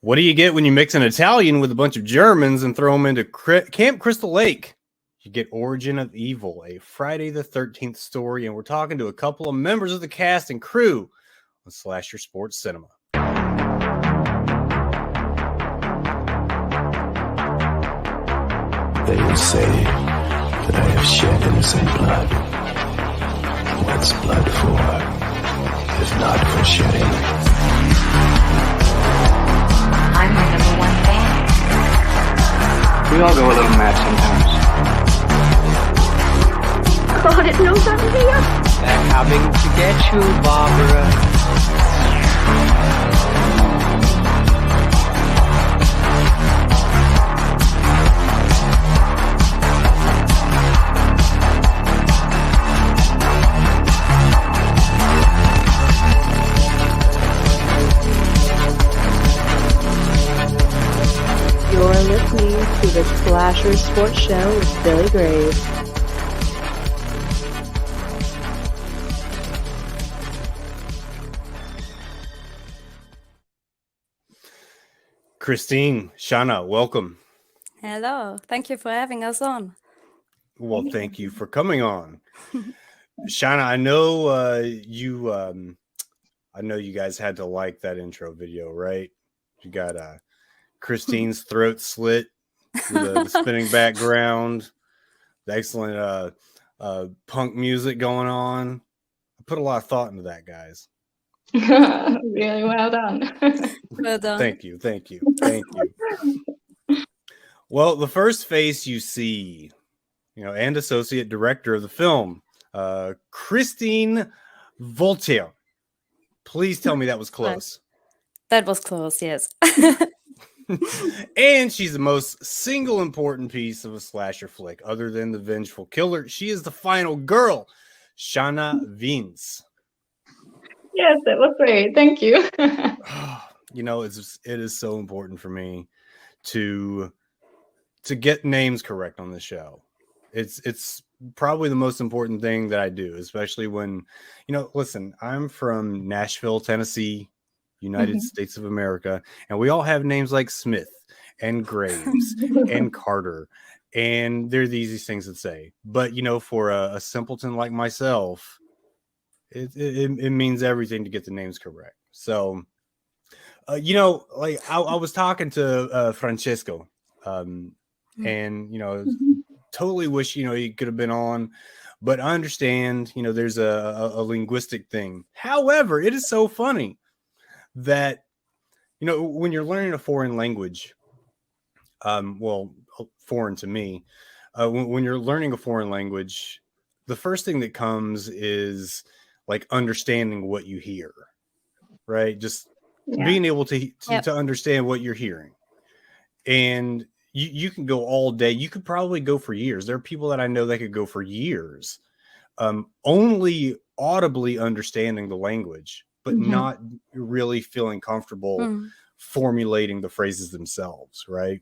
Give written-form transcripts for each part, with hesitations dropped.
What do you get when you mix an Italian with a bunch of Germans and throw them into Camp Crystal Lake? You get Origin of Evil, a Friday the 13th story, and we're talking to a couple of members of the cast and crew on Slasher Sports Cinema. They will say that I have shed innocent blood. What's blood for, if not for shedding? I'm my number one fan. We all go a little mad sometimes. God, it knows I'm here. They're coming to get you, Barbara. You're listening to the Slasher Sports Show with Billy Graves. Christine, Shana, welcome. Hello. Thank you for having us on. Well, thank you for coming on. Shana, I know you guys had to like that intro video, right? You got Christine's throat slit, the spinning background, the excellent punk music going on. I put a lot of thought into that, guys. Really well done. Well done. Thank you. Well, the first face you see, and associate director of the film, Christine Wolter. Please tell me that was close. That was close, yes. And she's the most single important piece of a slasher flick, other than the vengeful killer. She is the final girl, Shana Wiens. Yes, that was great. Thank you. It is so important for me to get names correct on the show. It's probably the most important thing that I do, especially when, listen, I'm from Nashville, Tennessee, United States of America, and we all have names like Smith and Graves and Carter, and they're the easiest things to say. But, for a simpleton like myself, it means everything to get the names correct. So, I was talking to Francesco, and, totally wish, he could have been on, but I understand, there's a linguistic thing. However, it is so funny that, when you're learning a foreign language, foreign to me, when you're learning a foreign language, the first thing that comes is like understanding what you hear, right? Just being able to understand what you're hearing. And you can go all day. You could probably go for years. There are people that I know that could go for years, only audibly understanding the language, but not really feeling comfortable formulating the phrases themselves, right?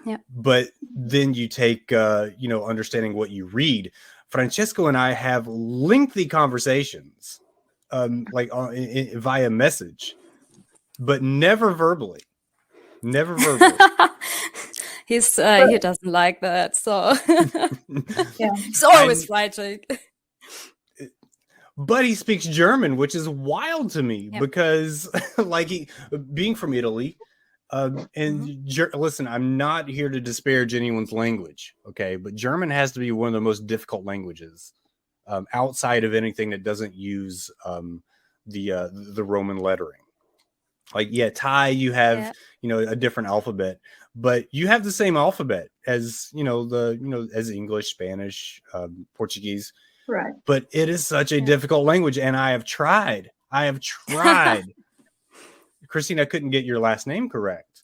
Yeah. But then you take, understanding what you read. Francesco and I have lengthy conversations, via message, but never verbally. Never verbally. He doesn't like that, so he's always writing. But he speaks German, which is wild to me because, being from Italy, listen, I'm not here to disparage anyone's language, okay? But German has to be one of the most difficult languages outside of anything that doesn't use the Roman lettering. Thai, you have a different alphabet, but you have the same alphabet as as English, Spanish, Portuguese. Right. But it is such a difficult language, and I have tried. Christine, I couldn't get your last name correct.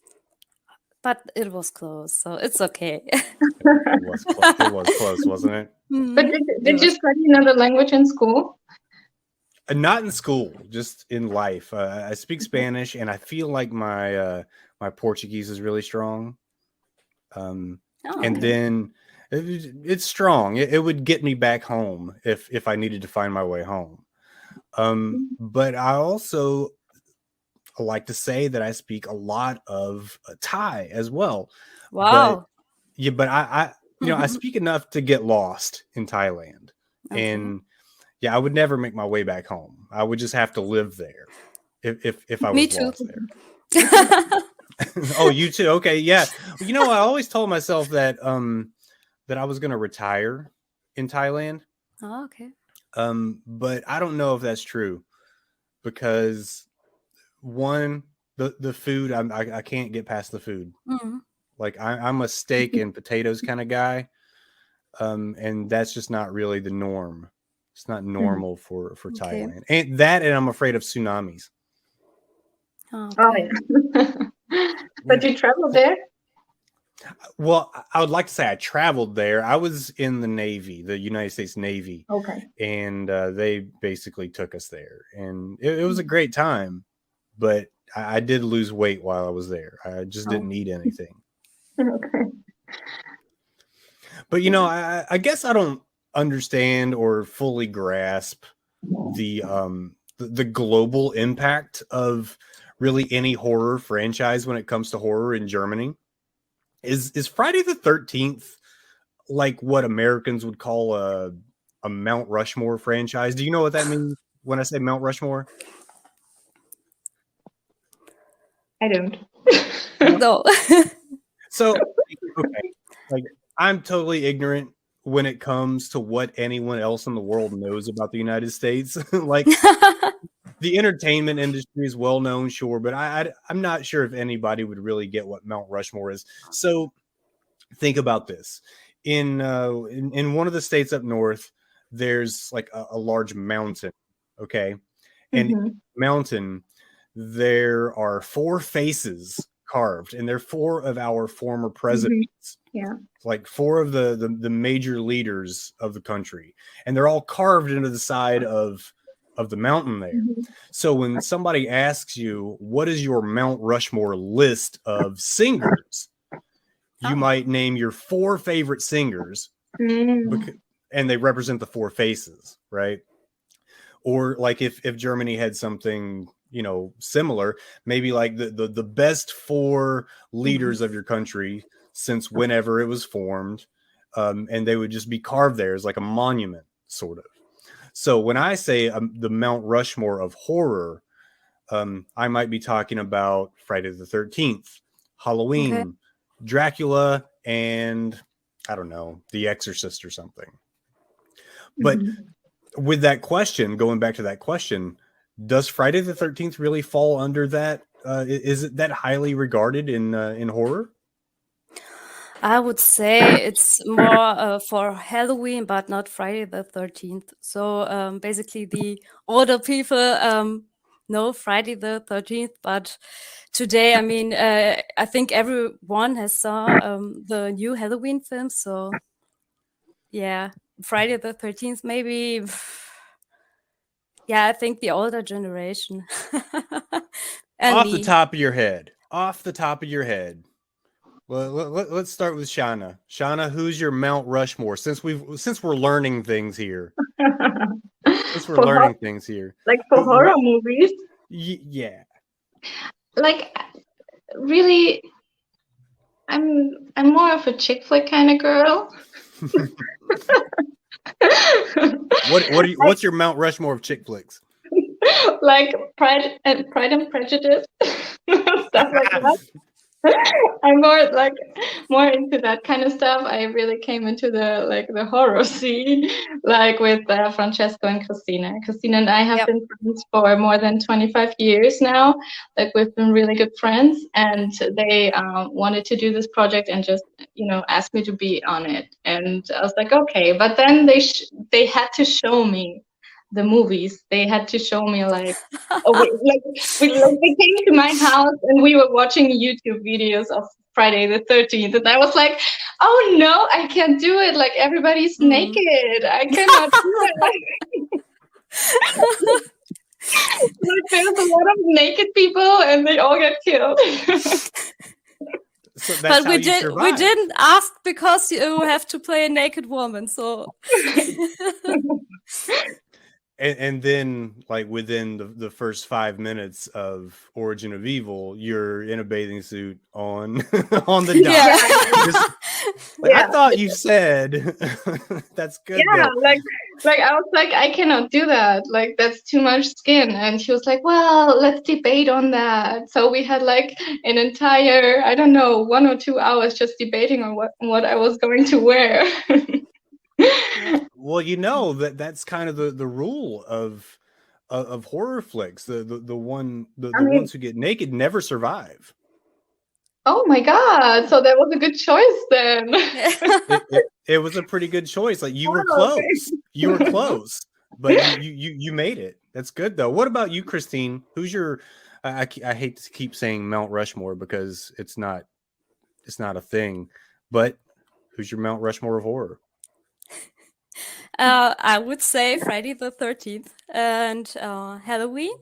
But it was close, so it's okay. It was close, wasn't it? But did you study another language in school? Not in school, just in life. I speak Spanish, and I feel like my Portuguese is really strong. And then it's strong. It would get me back home if I needed to find my way home. But I also like to say that I speak a lot of Thai as well. Wow. But I I speak enough to get lost in Thailand. Okay. And yeah, I would never make my way back home. I would just have to live there if I Me was too. lost there. Oh, you too? Okay, yeah. I always told myself that that I was going to retire in Thailand. Oh, okay. But I don't know if that's true because one, the food, I can't get past the food. Mhm. Like I'm a steak and potatoes kind of guy. And that's just not really the norm. It's not normal for Okay. Thailand. And I'm afraid of tsunamis. Oh, Oh, okay. yeah. But you traveled there? Well, I would like to say I traveled there. I was in the Navy, the United States Navy, Okay. and they basically took us there. And it was a great time, but I did lose weight while I was there. I just didn't eat anything. Okay. But I guess I don't understand or fully grasp the global impact of really any horror franchise when it comes to horror in Germany. Is Friday the 13th like what Americans would call a Mount Rushmore franchise? Do you know what that means when I say Mount Rushmore? I don't. No. So, okay, like I'm totally ignorant when it comes to what anyone else in the world knows about the United States. Like the entertainment industry is well known, sure, but I'm not sure if anybody would really get what Mount Rushmore is. So think about this. In one of the states up north, there's like a large mountain, okay? And in the mountain, there are 4 faces carved, and they're 4 of our former presidents. Yeah. Like 4 of the major leaders of the country, and they're all carved into the side of the mountain there. So when somebody asks you, what is your Mount Rushmore list of singers, you might name your 4 favorite singers, and they represent the 4 faces, right? Or like if Germany had something similar, maybe like the best 4 leaders of your country since whenever it was formed, and they would just be carved there as like a monument, sort of. So when I say the Mount Rushmore of horror, I might be talking about Friday the 13th, Halloween, Dracula, and I don't know, The Exorcist or something. But with that question, going back to that question, does Friday the 13th really fall under that? Is it that highly regarded in horror? I would say it's more for Halloween, but not Friday the 13th. So basically, the older people know Friday the 13th, but today, I mean, I think everyone has saw the new Halloween film. So yeah, Friday the 13th, maybe. Yeah, I think the older generation. And Off me. the top of your head. Well, let's start with Shana. Shana, who's your Mount Rushmore? Since we're learning things here. Like for horror movies. Yeah. Like really, I'm more of a chick flick kind of girl. What's your Mount Rushmore of chick flicks? Like Pride and Prejudice, stuff like that. I'm more into that kind of stuff. I really came into the horror scene, like with Francesco and Christina. Christina and I have been friends for more than 25 years now. Like we've been really good friends, and they wanted to do this project and just asked me to be on it. And I was like, okay. But then they had to show me the movies. They had to show me they came to my house and we were watching YouTube videos of Friday the 13th, and I was like, oh no, I can't do it. Like everybody's naked. I cannot do it. There's a lot of naked people and they all get killed. So that's but we didn't ask because you have to play a naked woman. So and then like within the first 5 minutes of Origin of Evil, you're in a bathing suit on on the dock. Yeah. I thought you said that's good though. Like I was like, I cannot do that. Like that's too much skin. And she was like, well, let's debate on that. So we had like an entire, I don't know, 1 or 2 hours just debating on what I was going to wear. Well, you know that's kind of the rule of horror flicks. The ones who get naked never survive. Oh my God. So that was a good choice then. It was a pretty good choice. Like you were Oh, close. okay. You were close, but you made it. That's good though. What about you, Christine? Who's your I hate to keep saying Mount Rushmore because it's not a thing, but who's your Mount Rushmore of horror? I would say Friday the 13th and Halloween.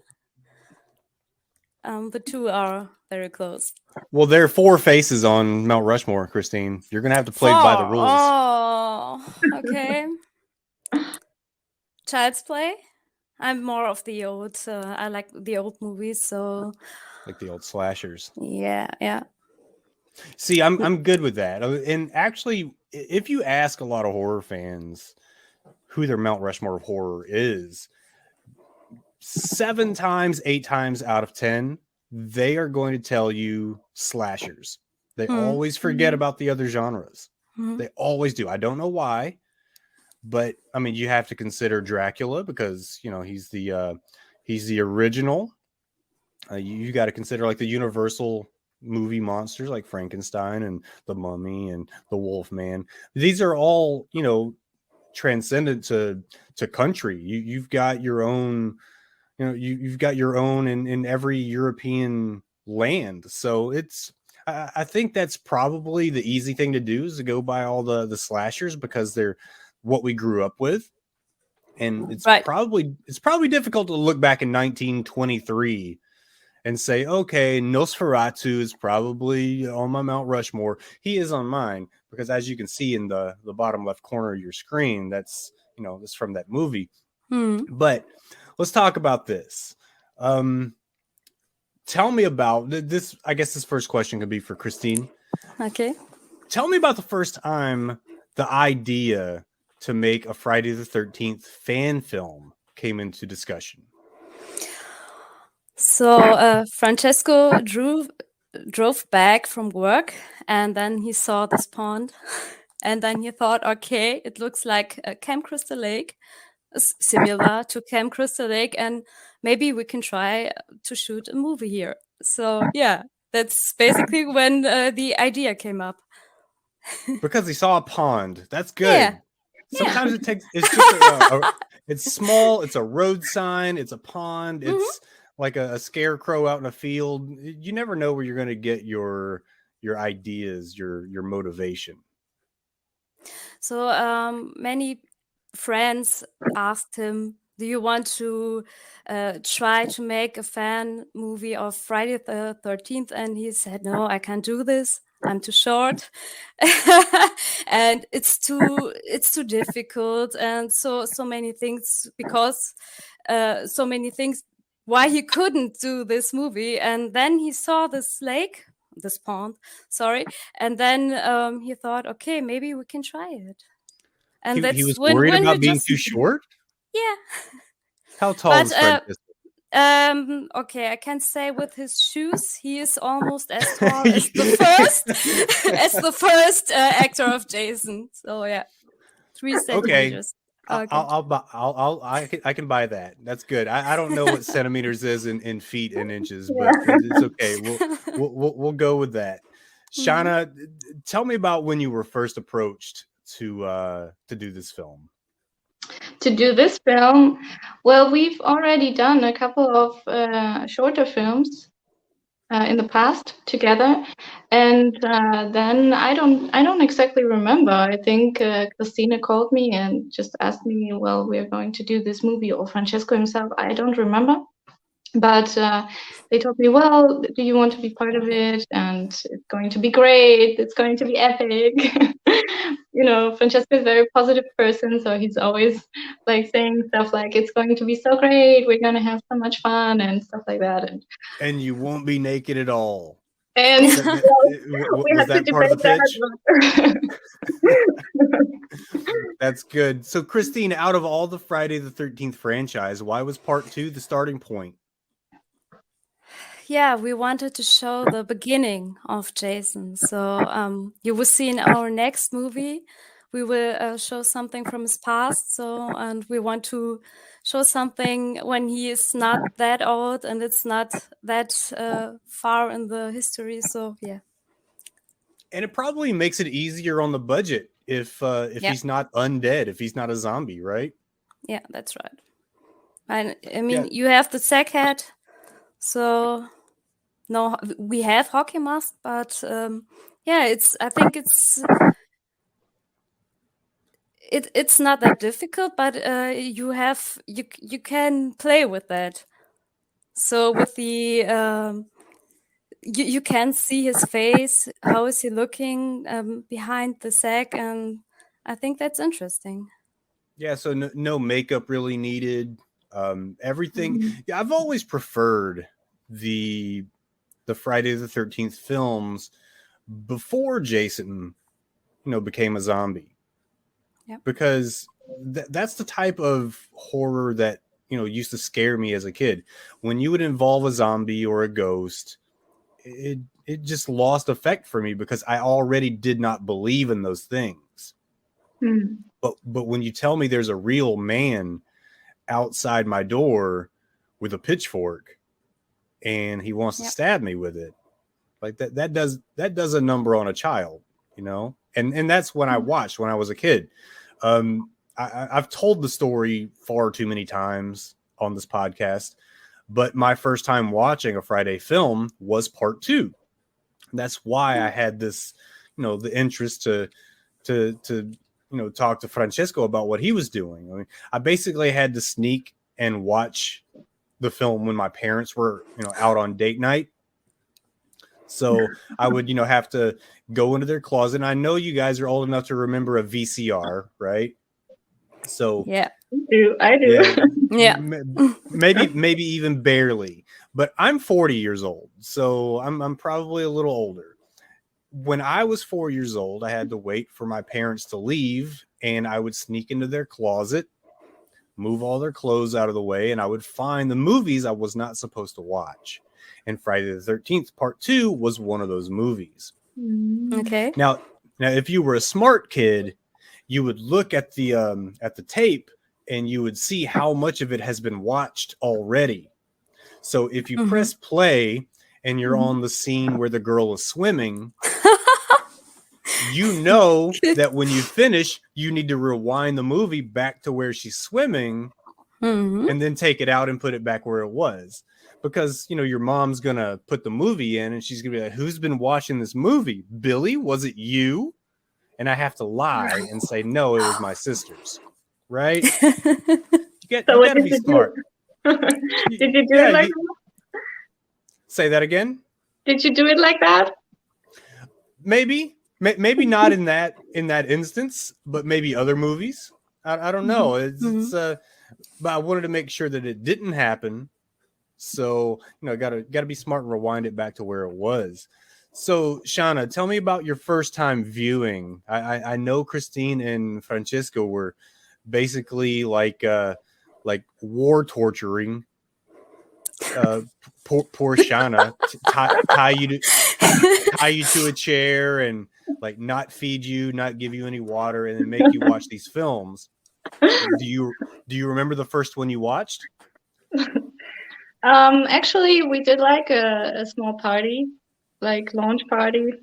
The two are very close. Well, there are 4 faces on Mount Rushmore, Christine. You're gonna have to play by the rules. Oh, okay. Child's Play. I'm more of the old. I like the old movies, so Like the old slashers. yeah. See, I'm good with that. And actually, if you ask a lot of horror fans who their Mount Rushmore of horror is, 7 times, 8 times out of 10, they are going to tell you slashers. They always forget about the other genres. They always do. I don't know why, but I mean, you have to consider Dracula because you know he's the original. You got to consider like the Universal movie monsters like Frankenstein and the Mummy and the Wolfman. These are all, you know, transcendent to country. You've got your own, you know, you've got your own in every European land. So I think that's probably the easy thing to do is to go by all the slashers because they're what we grew up with. And it's probably difficult to look back in 1923 and say, okay, Nosferatu is probably on my Mount Rushmore. He is on mine because as you can see in the bottom left corner of your screen, that's, you know, that's from that movie. But let's talk about this. Tell me about this. I guess this first question could be for Christine. Okay. Tell me about the first time the idea to make a Friday the 13th fan film came into discussion. So Francesco drove back from work and then he saw this pond and then he thought, okay, it looks like Camp Crystal Lake, similar to Camp Crystal Lake, and maybe we can try to shoot a movie here. So yeah, that's basically when the idea came up. Because he saw a pond. That's good. Yeah. Sometimes it takes, it's just it's small, it's a road sign, it's a pond, it's like a scarecrow out in a field. You never know where you're going to get your ideas, your motivation. So many friends asked him, do you want to try to make a fan movie of Friday the 13th? And he said, no, I can't do this. I'm too short and it's too difficult. And so many things, because so many things why he couldn't do this movie. And then he saw this pond, and then he thought, okay, maybe we can try it. And he was worried about being too short. Yeah. How tall is Francesco? Okay, I can say with his shoes, he is almost as tall as the first actor of Jason. So yeah, 3 centimeters. Okay. I can buy that. That's good. I don't know what centimeters is in feet and inches, but it's okay. We'll go with that. Shana, tell me about when you were first approached to do this film. To do this film, well, we've already done a couple of shorter films in the past together, and then I don't exactly remember. I think Christina called me and just asked me, well, we're going to do this movie, or Francesco himself, I don't remember. But they told me, well, do you want to be part of it? And it's going to be great. It's going to be epic. Francesco is a very positive person, so he's always like saying stuff like, it's going to be so great. We're going to have so much fun and stuff like that. And you won't be naked at all. And Was that part of the pitch? That's good. So, Christine, out of all the Friday the 13th franchise, why was part 2 the starting point? Yeah, we wanted to show the beginning of Jason. So you will see in our next movie, we will show something from his past. And we want to show something when he is not that old and it's not that far in the history. So yeah. And it probably makes it easier on the budget if he's not undead, if he's not a zombie, right? Yeah, that's right. And I mean, you have the sack head. So no, we have hockey mask, but I think it's not that difficult, but you can play with that. So with the you can see his face, how is he looking behind the sack, and I think that's interesting. Yeah, so no makeup really needed. Everything. Yeah, I've always preferred the Friday the 13th films before Jason, became a zombie. Yep. Because that's the type of horror that, used to scare me as a kid. When you would involve a zombie or a ghost, it just lost effect for me because I already did not believe in those things. But when you tell me there's a real man outside my door with a pitchfork and he wants to stab me with it, like that does a number on a child, and that's when I watched when I was a kid. I've told the story far too many times on this podcast, but my first time watching a Friday film was part 2. That's why I had this, the interest to talk to Francesco about what he was doing. I mean, I basically had to sneak and watch the film when my parents were, out on date night. So I would, have to go into their closet. And I know you guys are old enough to remember a VCR, right? So yeah, I do. Yeah. maybe even barely. But I'm 40 years old, so I'm probably a little older. When I was 4 years old, I had to wait for my parents to leave, and I would sneak into their closet, move all their clothes out of the way, and I would find the movies I was not supposed to watch. And Friday the 13th Part 2 was one of those movies. Okay. Now, if you were a smart kid, you would look at the tape and you would see how much of it has been watched already. So if you press play and you're on the scene where the girl is swimming, that when you finish, you need to rewind the movie back to where she's swimming and then take it out and put it back where it was. Because, your mom's going to put the movie in and she's going to be like, who's been watching this movie? Billy, was it you? And I have to lie and say, no, it was my sisters. Right? You got to be smart. Did you do it like that? Say that again? Did you do it like that? Maybe not in that instance, but maybe other movies. I don't know. It's but I wanted to make sure that it didn't happen. So, gotta be smart and rewind it back to where it was. So, Shana, tell me about your first time viewing. I know Christine and Francesco were basically like war torturing poor Shana, tie you to a chair and like not feed you, not give you any water, and then make you watch these films. Do you remember the first one you watched? Actually, we did like a small party, like launch party,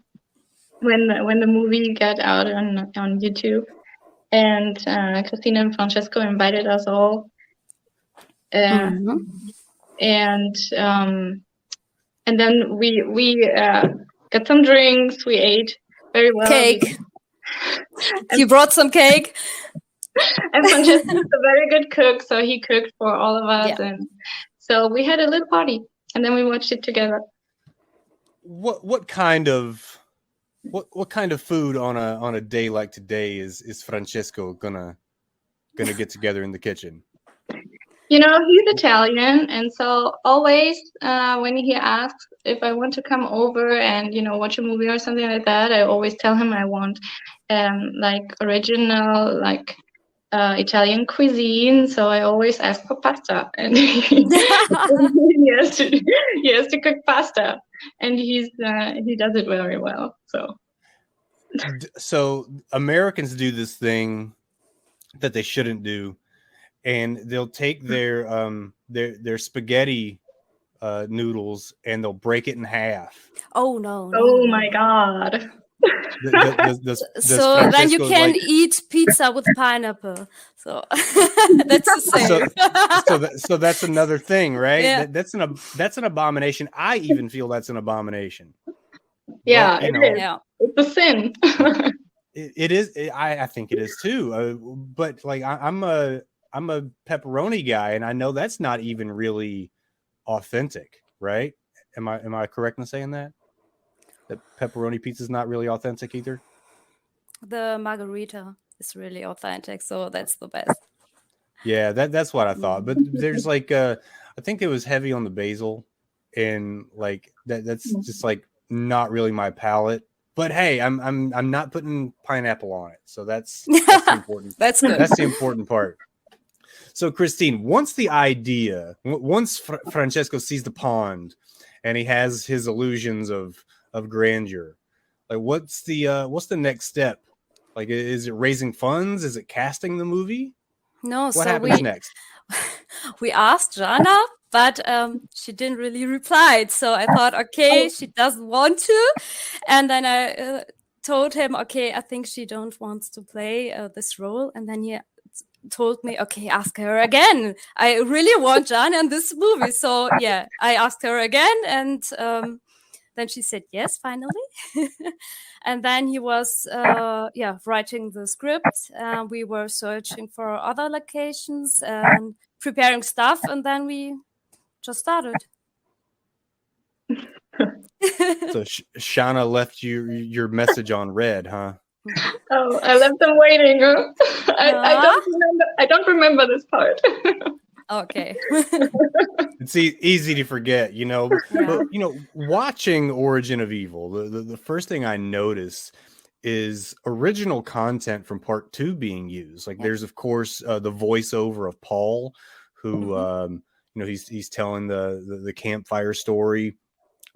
when the movie got out on YouTube, and Christina and Francesco invited us all, and then we got some drinks. We ate very well. Cake. You brought some cake. And Francesco is a very good cook, so he cooked for all of us, and So we had a little party, and then we watched it together. What kind of food on a day like today is Francesco gonna get together in the kitchen? You know, he's Italian, and so always when he asks if I want to come over and watch a movie or something like that, I always tell him I want like original Italian cuisine. So I always ask for pasta, and he has to cook pasta, and he does it very well. So Americans do this thing that they shouldn't do, and they'll take their spaghetti noodles and they'll break it in half. Oh no! Oh my God! So then you can eat pizza with pineapple. So that's the same. So that's another thing, right? Yeah. That's an abomination. I even feel that's an abomination. Yeah, but, it is. Yeah. It's a sin. It is. I think it is too. But like I'm a pepperoni guy, and I know that's not even really authentic, right? Am I correct in saying that? That pepperoni pizza is not really authentic either? The margarita is really authentic, so that's the best. Yeah, that's what I thought. But there's like I think it was heavy on the basil, and like that's just like not really my palate. But hey, I'm not putting pineapple on it, so that's important. That's good. That's the important part. So Christine, once Francesco sees the pond, and he has his illusions of grandeur, like what's the next step? Like, is it raising funds? Is it casting the movie? No. What happens next? We asked Jana, but she didn't really reply. So I thought, okay, she doesn't want to. And then I told him, okay, I think she don't want to play this role. And then he told me, okay, ask her again. I really want Jana in this movie. So yeah, I asked her again, and then she said yes, finally. And then he was writing the script. We were searching for other locations and preparing stuff, and then we just started. So Shana left you your message on red, huh? Oh, I left them waiting. I don't remember this part. Okay. It's easy to forget, Yeah. But watching Origin of Evil, the first thing I notice is original content from part 2 being used. Like there's of course the voiceover of Paul, who he's telling the campfire story.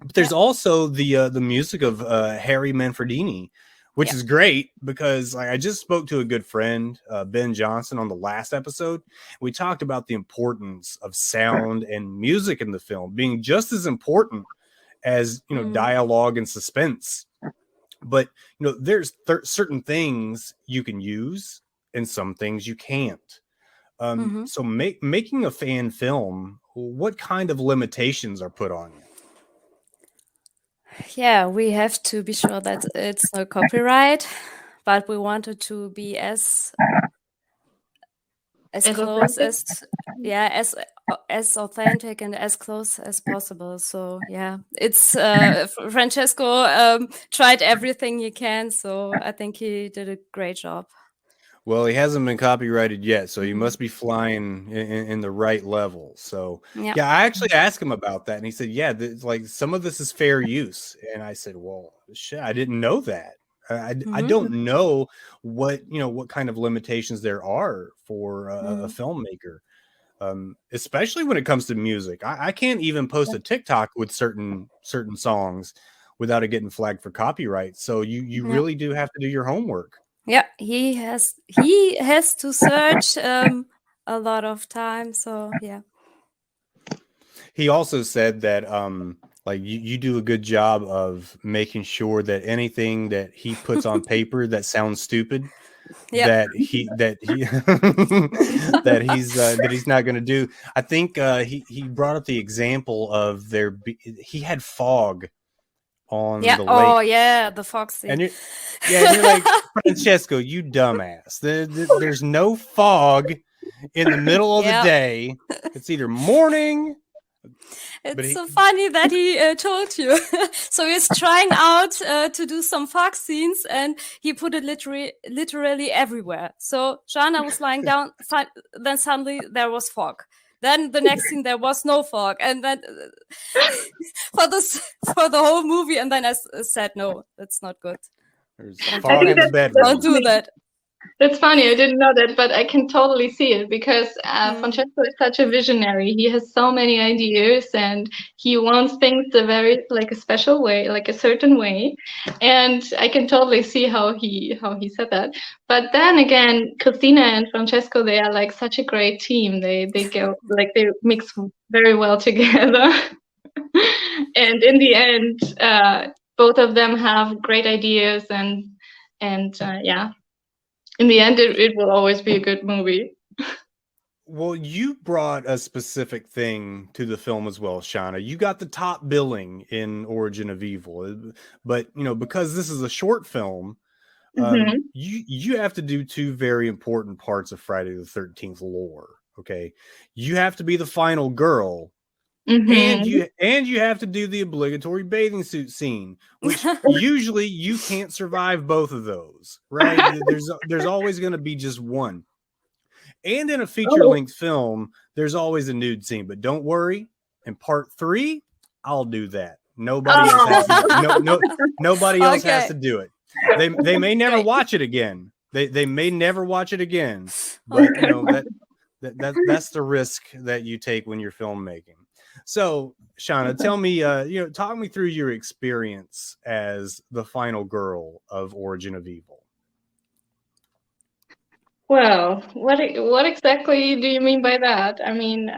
But there's also the music of Harry Manfredini, which is great because I just spoke to a good friend, Ben Johnson, on the last episode. We talked about the importance of sound and music in the film being just as important as dialogue and suspense. But there's certain things you can use and some things you can't. So making a fan film, what kind of limitations are put on you? Yeah, we have to be sure that it's no copyright, but we wanted to be as close as authentic and as close as possible. So yeah, it's Francesco tried everything he can, so I think he did a great job. Well, he hasn't been copyrighted yet, so he must be flying in the right level. So yeah, I actually asked him about that, and he said, "Yeah, like some of this is fair use." And I said, "Well, shit, I didn't know that. I don't know what kind of limitations there are for a filmmaker, especially when it comes to music. I can't even post a TikTok with certain songs without it getting flagged for copyright. So you really do have to do your homework." Yeah, he has to search a lot of time. So yeah. He also said that like you do a good job of making sure that anything that he puts on paper that sounds stupid, that he's not going to do. I think he brought up the example of he had fog on the lake. Oh yeah, the fog scene. And you're like, Francesco, you dumbass. There's no fog in the middle of the day. It's either morning It's he- so funny that he told you. So he's trying out to do some fog scenes, and he put it literally everywhere. So Shana was lying down, then suddenly there was fog. Then the next scene there was no fog, and then for the whole movie. And then I said, no, that's not good. There's Don't fog do in the that. bedroom. Don't do that. That's funny. I didn't know that, but I can totally see it because Francesco is such a visionary. He has so many ideas, and he wants things a special way, like a certain way. And I can totally see how he said that. But then again, Christina and Francesco, they are like such a great team. They go like they mix very well together. And in the end, both of them have great ideas, and yeah. In the end, it will always be a good movie. Well, you brought a specific thing to the film as well, Shana. You got the top billing in Origin of Evil, but because this is a short film, you have to do two very important parts of Friday the 13th lore. Okay, you have to be the final girl, and you have to do the obligatory bathing suit scene, which usually you can't survive both of those, right? There's always going to be just one. And in a feature-length film, there's always a nude scene, but don't worry. In part 3, I'll do that. Nobody else has to, nobody else has to do it. They may never watch it again. They may never watch it again. But that's the risk that you take when you're filmmaking. So, Shana, tell me, talk me through your experience as the final girl of Origin of Evil. Well, what exactly do you mean by that? I mean,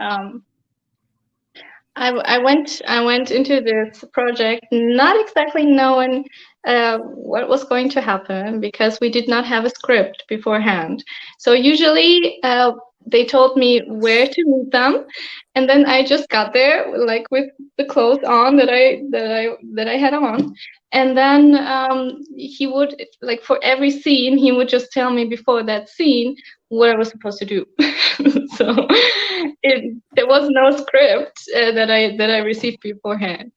I went into this project not exactly knowing what was going to happen because we did not have a script beforehand. So usually they told me where to meet them, and then I just got there like with the clothes on that I had on, and then he would like for every scene he would just tell me before that scene what I was supposed to do. So there was no script that I received beforehand.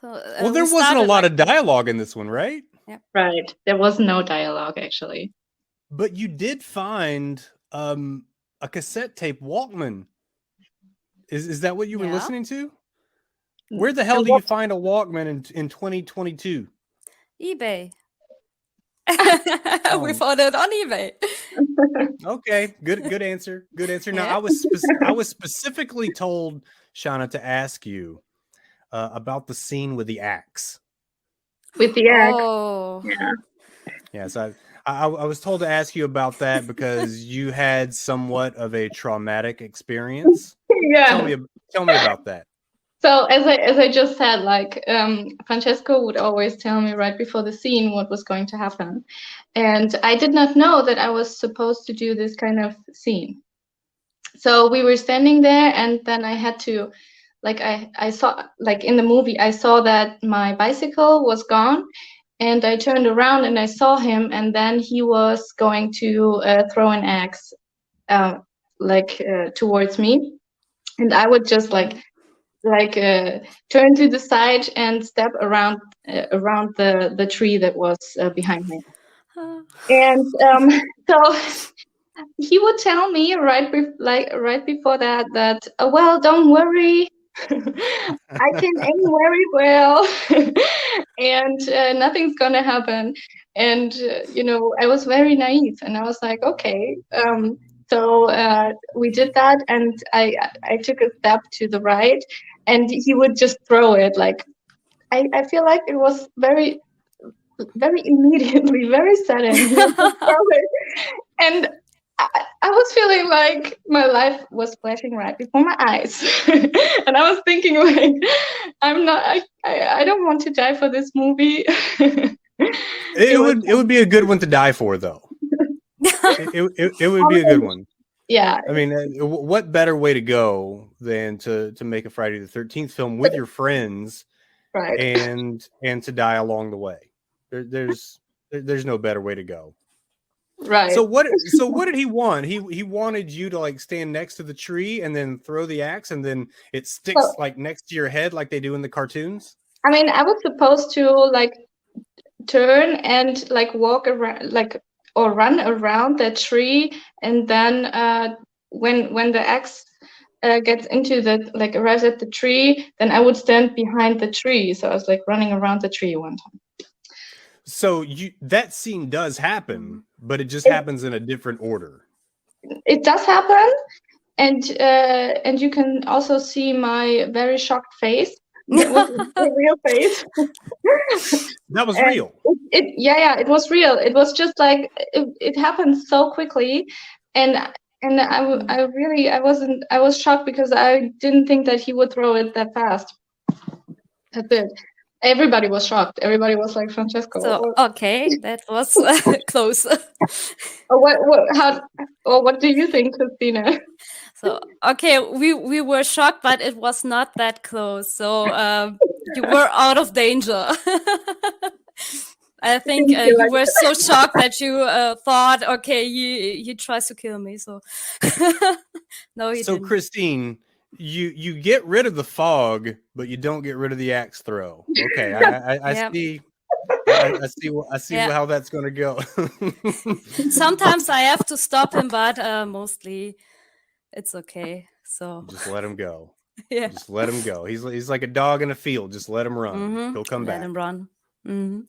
So, well, there wasn't a lot of dialogue in this one, right? Yeah. Right. There was no dialogue actually. But you did find a cassette tape Walkman. Is that what you were listening to? Where the hell do you find a Walkman in 2022? eBay. We found it on eBay. Okay, good answer. Good answer. Now, I was specifically told, Shana, to ask you about the scene with the axe. With the axe. Oh. Yeah. So I was told to ask you about that because you had somewhat of a traumatic experience. Yeah. Tell me about that. So as I just said, like Francesco would always tell me right before the scene what was going to happen, and I did not know that I was supposed to do this kind of scene. So we were standing there, and then I had to, like I saw, like in the movie, I saw that my bicycle was gone, and I turned around and I saw him, and then he was going to throw an axe, towards me, and I would just turn to the side and step around the tree that was behind me. And so he would tell me right before that well, don't worry, I can aim very well, and nothing's gonna happen. And I was very naive, and I was like, okay. So we did that, and I took a step to the right, and he would just throw it. Like I feel like it was very, very immediately, very sudden. He would just throw it, and I was feeling like my life was flashing right before my eyes, and I was thinking like, I don't want to die for this movie. It would be a good one to die for, though. It would be a good one. Yeah. I mean, what better way to go than to make a Friday the 13th film with your friends, right? And to die along the way. There's no better way to go. Right. So what did he want? He wanted you to like stand next to the tree and then throw the axe and then it sticks So, like next to your head like they do in the cartoons? I mean, I was supposed to like turn and like walk around, like, or run around that tree, and then when the axe gets into the, like, arrives at the tree, then I would stand behind the tree. So I was like running around the tree one time. So that scene does happen, but it just It- happens in a different order. It does happen, and you can also see my very shocked face. That was a real face. That was And real. it was real. It was just like it happened so quickly, and I was shocked because I didn't think that he would throw it that fast. That's it. Everybody was shocked. Everybody was like, Francesco. So okay, that was close. What do you think, Christina? So okay, we were shocked, but it was not that close. So you were out of danger. I think you were so shocked that you thought, okay, he tries to kill me. So no, he So didn't. Christine, you get rid of the fog, but you don't get rid of the axe throw. Okay, I Yep. see. I see Yeah. how that's going to go. Sometimes I have to stop him, but mostly it's okay. So Just let him go. yeah, Just let him go. He's like a dog in a field. Just let him run. He'll come let back. him run. Mm-hmm.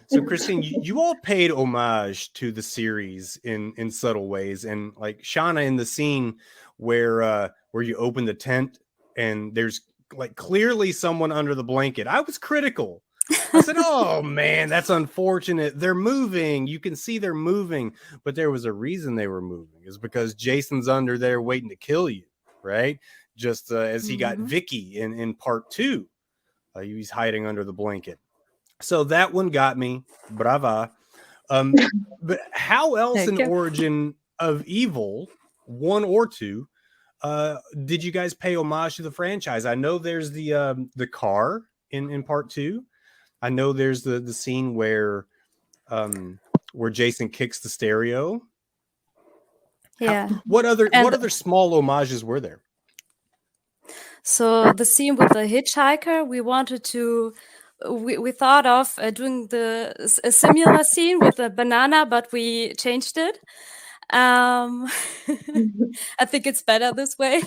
So Christine, you all paid homage to the series in subtle ways, and like Shana in the scene where you open the tent and there's like clearly someone under the blanket. I was critical. I said, "Oh man, that's unfortunate. They're moving. You can see they're moving, but there was a reason they were moving. It's because Jason's under there waiting to kill you, right? Just as he got Vicky in part 2, he's hiding under the blanket." So that one got me. Brava. But how else in Origin of Evil 1 or 2 did you guys pay homage to the franchise? I know there's the car in part 2. I know there's the scene where Jason kicks the stereo. Yeah. What other small homages were there? So the scene with the hitchhiker, we wanted to. We thought of doing a similar scene with a banana, but we changed it. I think it's better this way.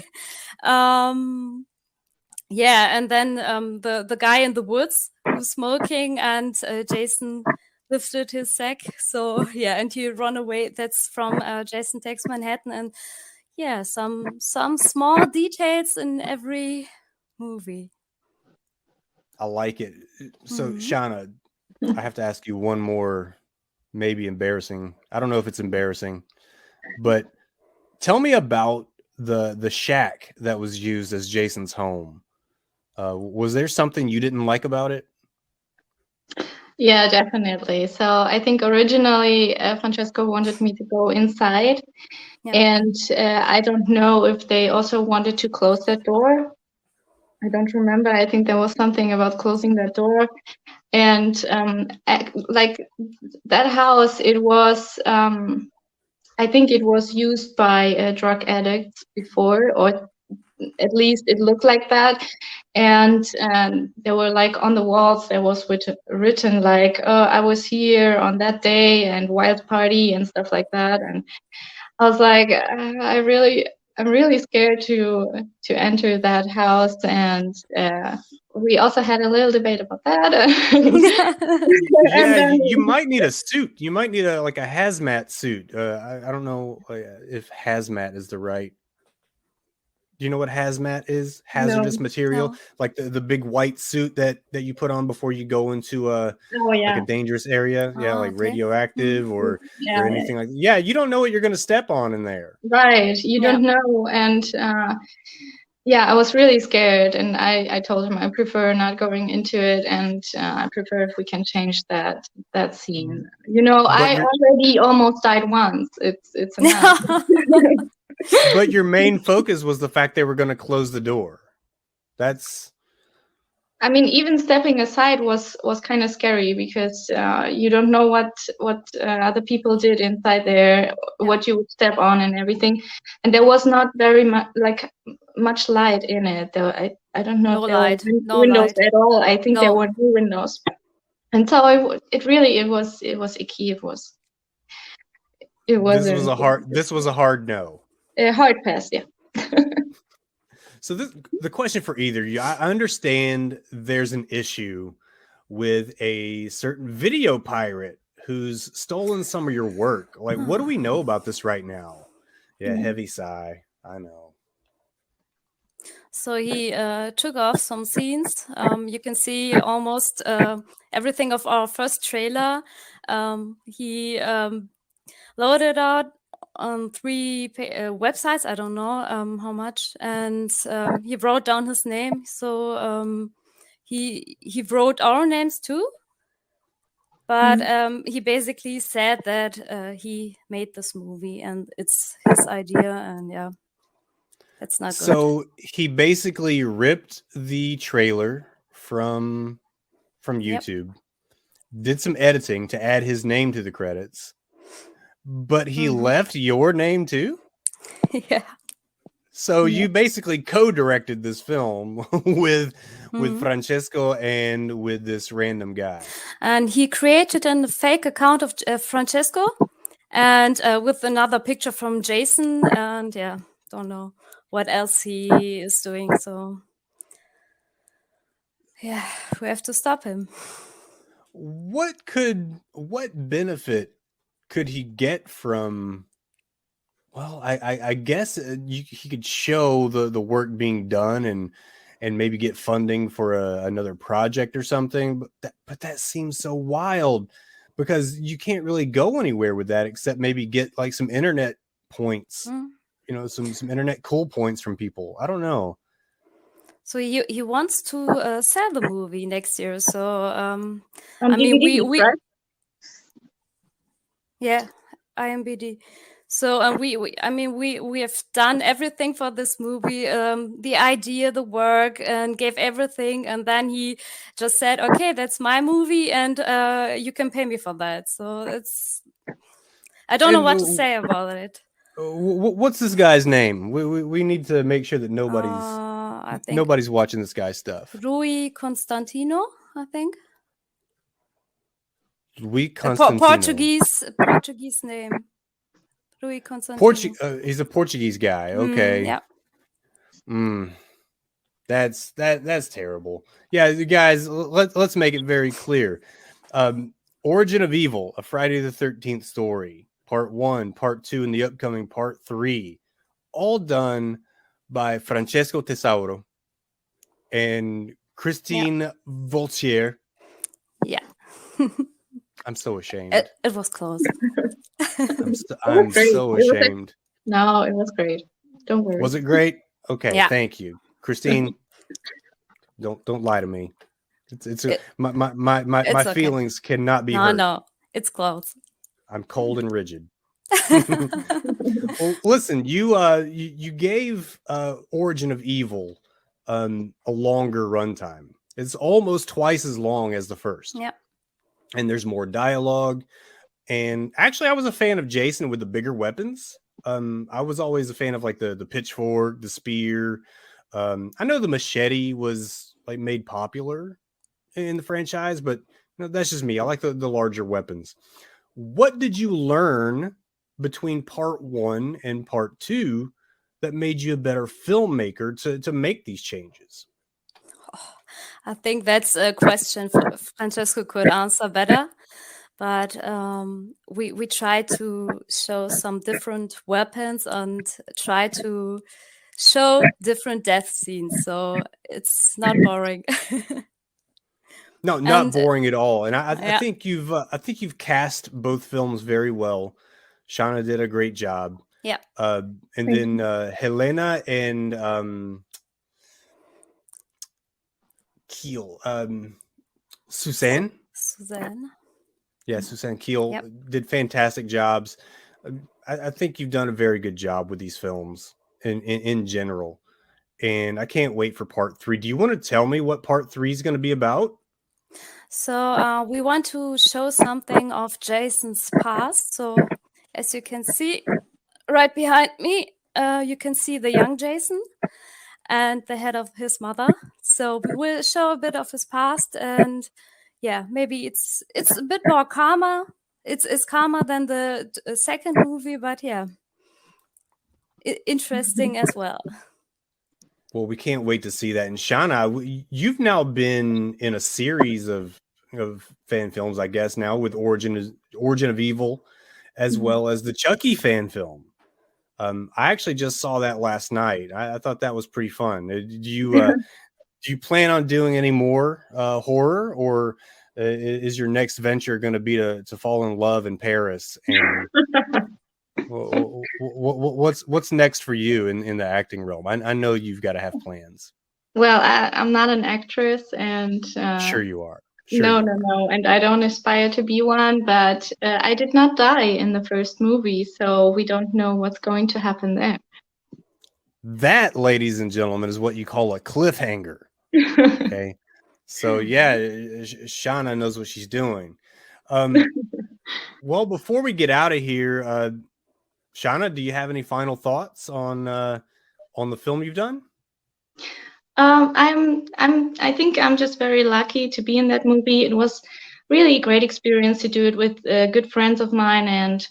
Yeah, and then the guy in the woods who's smoking, and Jason lifted his sack. So yeah, and he run away. That's from Jason Takes Manhattan, and yeah, some small details in every movie. I like it. So Shana, I have to ask you one more, maybe embarrassing. I don't know if it's embarrassing, but tell me about the shack that was used as Jason's home. Was there something you didn't like about it? Yeah, definitely. So I think originally Francesco wanted me to go inside, and I don't know if they also wanted to close that door. I don't remember. I think there was something about closing that door, and like that house, it was. I think it was used by drug addicts before, or at least it looked like that. And there were like on the walls there was written like, "Oh, I was here on that day," and "wild party" and stuff like that. And I was like, I'm really scared to enter that house. And we also had a little debate about that. Yeah, then, you might need a suit. You might need a hazmat suit. I don't know if hazmat is the right. Do you know what hazmat is? Hazardous material, No. like the big white suit that you put on before you go into like a dangerous area. Yeah, like radioactive or anything like that. Yeah, you don't know what you're going to step on in there. Right, you don't know. And yeah, I was really scared, and I told him I prefer not going into it, and I prefer if we can change that scene. You know, I already almost died once. It's enough. But your main focus was the fact they were going to close the door. That's I mean, even stepping aside was kind of scary because you don't know what other people did inside there, what you would step on and everything, and there was not very much light in it. I don't know No if there were light, no windows light. at all. I think there No. were no windows, and so it was icky. It was This was a hard no. a hard pass. Yeah. So the question for either you, I understand there's an issue with a certain video pirate who's stolen some of your work. Like, what do we know about this right now? Yeah, heavy sigh. I know. So he took off some scenes. You can see almost everything of our first trailer. He loaded out on 3 websites. I don't know how much, and he wrote down his name. So he wrote our names too. But he basically said that he made this movie and it's his idea, and yeah, that's not good. So he basically ripped the trailer from YouTube, did some editing to add his name to the credits, but he left your name too. Yeah. So you basically co-directed this film with Francesco and with this random guy. And he created a fake account of Francesco, and with another picture from Jason, and yeah, don't know what else he is doing. So yeah, we have to stop him. What benefit could he get from? Well, I guess he could show the work being done and maybe get funding for another project or something. But that seems so wild because you can't really go anywhere with that except maybe get like some internet points, some internet cool points from people. I don't know. So he wants to sell the movie next year. So On I mean, DVD, we right? yeah, IMBD. So we have done everything for this movie, the idea, the work, and gave everything, and then he just said, "Okay, that's my movie, and you can pay me for that." So I don't know what to say about it. What's this guy's name? We need to make sure that I think nobody's watching this guy's stuff. Rui Constantino, I think. Rui Constantino. Portuguese name. Rui Constantino. He's a Portuguese guy. Okay. Yeah. That's terrible. Yeah, guys, let's make it very clear. Origin of Evil, a Friday the 13th story, part 1, part 2, and the upcoming part 3, all done by Francesco Tesauro and Christine Wolter. Yeah. I'm so ashamed. It was close. I'm so ashamed. No, it was great. Don't worry. Was it great? Okay, Yeah. Thank you, Christine. Don't lie to me. My okay. feelings cannot be hurt. No, it's close. I'm cold and rigid. Well, listen, you gave Origin of Evil a longer runtime. It's almost twice as long as the first. Yep. And there's more dialogue. And actually, I was a fan of Jason with the bigger weapons. I was always a fan of like the pitchfork, the spear. I know the machete was like made popular in the franchise, but that's just me. I like the larger weapons. What did you learn between part 1 and part 2 that made you a better filmmaker to make these changes? I think that's a question Francesco could answer better. But we try to show some different weapons and try to show different death scenes, so it's not boring. No, not boring at all. And I think you've cast both films very well. Shana did a great job. Yeah. And then Helena and Keel, Suzanne. Yeah, Suzanne Keel did fantastic jobs. I think you've done a very good job with these films in general. and I can't wait for part 3. Do you want to tell me what part 3 is going to be about? So we want to show something of Jason's past. So as you can see right behind me, you can see the young Jason and the head of his mother. So we will show a bit of his past, and yeah, maybe it's a bit more calmer. It's calmer than the second movie, but yeah, interesting as well. Well, we can't wait to see that. And Shana, you've now been in a series of fan films, I guess, now with Origin of Evil, as well as the Chucky fan film. I actually just saw that last night. I thought that was pretty fun. Do you plan on doing any more horror, or is your next venture going to be to fall in love in Paris? And what's next for you in the acting realm? I know you've got to have plans. Well, I'm not an actress, and Sure you are. No, and I don't aspire to be one. But I did not die in the first movie, so we don't know what's going to happen there. That, ladies and gentlemen, is what you call a cliffhanger. Okay, so yeah, Shana knows what she's doing. Well, before we get out of here, Shana, do you have any final thoughts on the film you've done? I think I'm just very lucky to be in that movie. It was really a great experience to do it with good friends of mine, and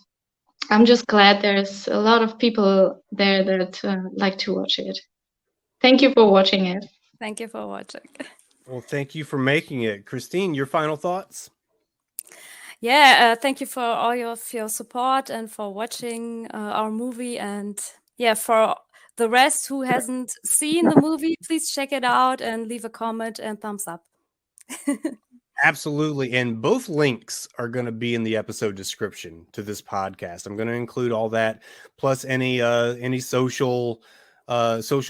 I'm just glad there's a lot of people there that like to watch it. Thank you for watching it. Thank you for watching. Well, thank you for making it. Christine, your final thoughts? Yeah, thank you for all of your support and for watching our movie. And yeah, for the rest who hasn't seen the movie, please check it out and leave a comment and thumbs up. Absolutely. And both links are going to be in the episode description to this podcast. I'm going to include all that, plus any social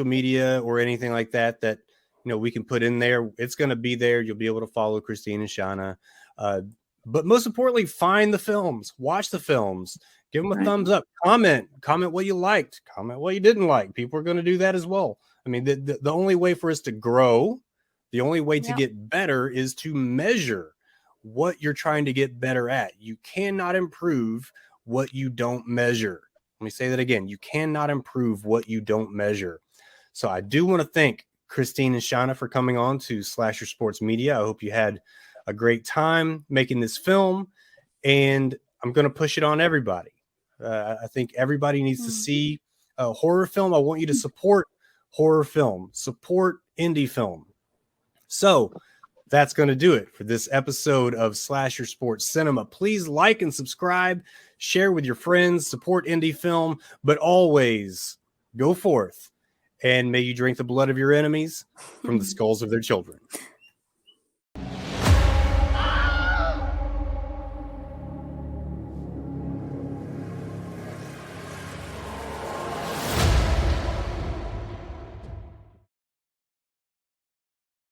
media or anything like that we can put in there. It's going to be there. You'll be able to follow Christine and Shana. But most importantly, find the films, watch the films, give them a thumbs up, comment what you liked, comment what you didn't like. People are going to do that as well. I mean, the only way for us to grow, the only way to get better is to measure what you're trying to get better at. You cannot improve what you don't measure. Let me say that again. You cannot improve what you don't measure. So I do want to thank Christine and Shana for coming on to Slasher Sports Media. I hope you had a great time making this film, and I'm going to push it on everybody. I think everybody needs to see a horror film. I want you to support horror film, support indie film. So that's going to do it for this episode of Slasher Sports Cinema. Please like and subscribe, share with your friends, support indie film, but always go forth and may you drink the blood of your enemies from the skulls of their children.